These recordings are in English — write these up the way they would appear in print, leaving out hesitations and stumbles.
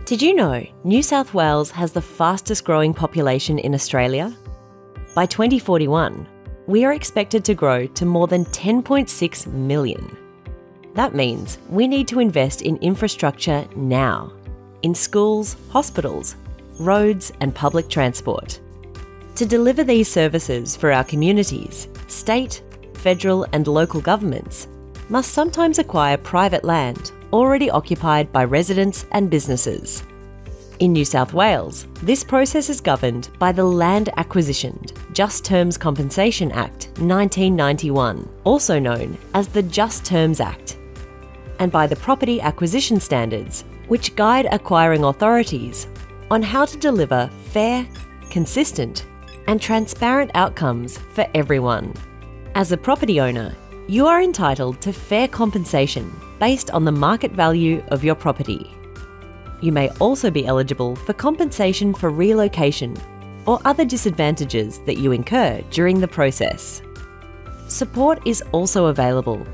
Did you know New South Wales has the fastest growing population in Australia? By 2041, we are expected to grow to more than 10.6 million. That means we need to invest in infrastructure now, in schools, hospitals, roads and public transport. To deliver these services for our communities, state, federal and local governments must sometimes acquire private land already occupied by residents and businesses. In New South Wales, this process is governed by the Land Acquisition Just Terms Compensation Act 1991, also known as the Just Terms Act, and by the Property Acquisition Standards, which guide acquiring authorities on how to deliver fair, consistent and transparent outcomes for everyone. As a property owner, you are entitled to fair compensation based on the market value of your property. You may also be eligible for compensation for relocation or other disadvantages that you incur during the process. Support is also available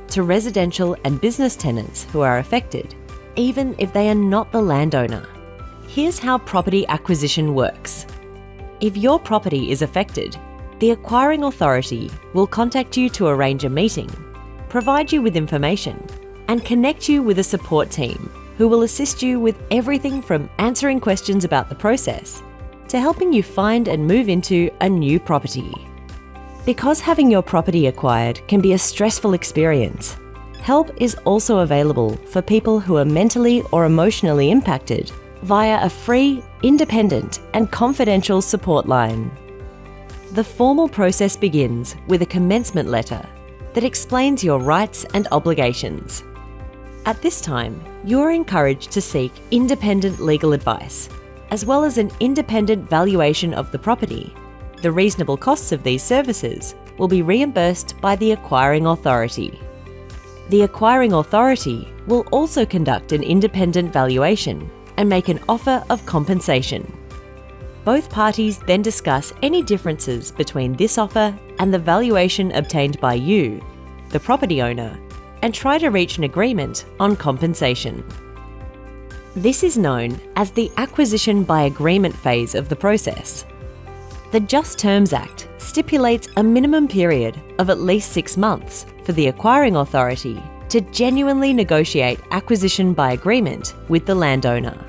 to residential and business tenants who are affected, even if they are not the landowner. Here's how property acquisition works. If your property is affected, the acquiring authority will contact you to arrange a meeting, provide you with information, and connect you with a support team who will assist you with everything from answering questions about the process to helping you find and move into a new property. Because having your property acquired can be a stressful experience, help is also available for people who are mentally or emotionally impacted via a free, independent and confidential support line. The formal process begins with a commencement letter that explains your rights and obligations. At this time, you are encouraged to seek independent legal advice, as well as an independent valuation of the property. The reasonable costs of these services will be reimbursed by the acquiring authority. The acquiring authority will also conduct an independent valuation and make an offer of compensation. Both parties then discuss any differences between this offer and the valuation obtained by you, the property owner, and try to reach an agreement on compensation. This is known as the acquisition by agreement phase of the process. The Just Terms Act stipulates a minimum period of at least 6 months for the acquiring authority to genuinely negotiate acquisition by agreement with the landowner.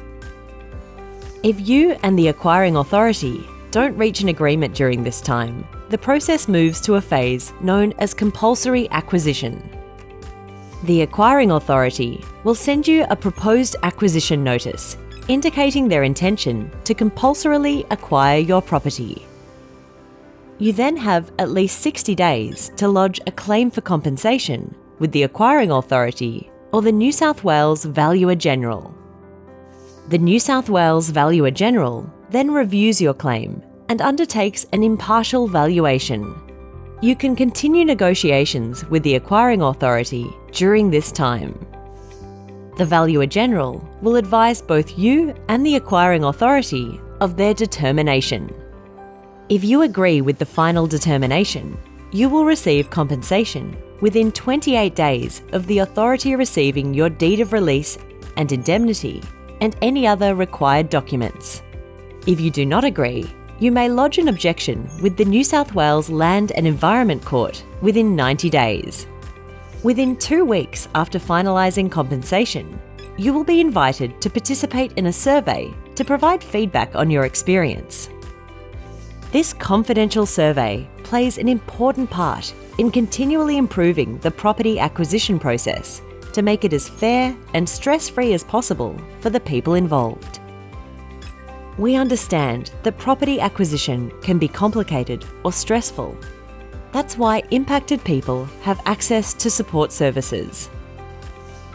If you and the acquiring authority don't reach an agreement during this time, the process moves to a phase known as compulsory acquisition. The acquiring authority will send you a proposed acquisition notice indicating their intention to compulsorily acquire your property. You then have at least 60 days to lodge a claim for compensation with the acquiring authority or the New South Wales Valuer General. The New South Wales Valuer General then reviews your claim and undertakes an impartial valuation. You can continue negotiations with the acquiring authority during this time. The Valuer General will advise both you and the acquiring authority of their determination. If you agree with the final determination, you will receive compensation within 28 days of the authority receiving your deed of release and indemnity and any other required documents. If you do not agree, you may lodge an objection with the New South Wales Land and Environment Court within 90 days. Within 2 weeks after finalising compensation, you will be invited to participate in a survey to provide feedback on your experience. This confidential survey plays an important part in continually improving the property acquisition process to make it as fair and stress-free as possible for the people involved. We understand that property acquisition can be complicated or stressful. That's why impacted people have access to support services.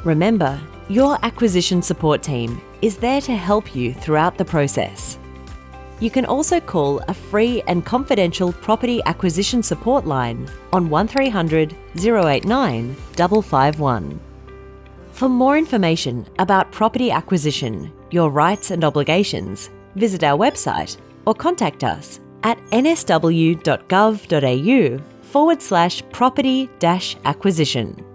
Remember, your acquisition support team is there to help you throughout the process. You can also call a free and confidential property acquisition support line on 1300 089 551. For more information about property acquisition, your rights and obligations, visit our website or contact us at nsw.gov.au/property-acquisition.